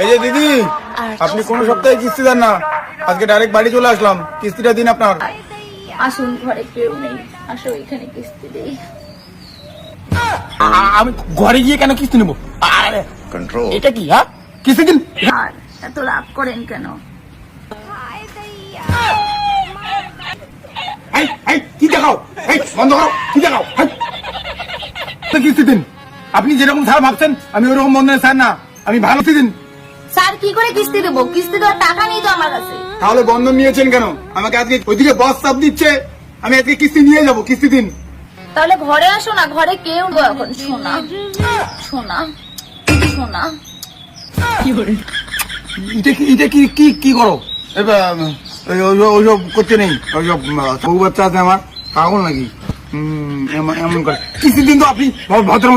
এই যে দিদি, আপনি কোন সপ্তাহে কিস্তি দেন না, আজকে ডাইরেক্ট বাড়ি চলে আসলাম, কিস্তিটা দিন আপনার। আসুন, ঘরে কেউ নেই, আসো এখানে কিস্তি দেই। আমি ঘরে গিয়ে কেন কিস্তি নেবো? আরে কন্ট্রোল, এটা কি? হ্যাঁ, কিস্তি দিন। আর এত রাগ করেন কেন? কি দেখাও? বন্ধ করো, কি দেখাও? কিস্তি দিন। আপনি যেরকম স্যার ভাবছেন আমি ওরকম বন্ধনের স্যার না, আমি ভালো দিন। স্যার কি করে কিস্তি দেবো? কিস্তি দেওয়ার টাকা নেই তো আমার কাছে। তাহলে বন্ধন নিয়েছেন কেন? আমাকে আজকে ওইদিকে বস চাপ দিচ্ছে, আমি আজকে কিস্তি নিয়ে যাবো, কিস্তি দিন। তাহলে ঘরে আসো না, ঘরে কেউ নেই এখন। শোনা শোনা শোনা, এটা কি কি কি করো? ওইসব করতে নেই, ওইসব বউ বাচ্চা আছে আমার, পাগল নাকি? এমন করে কিস্তি দিন তো আপনি ভদ্র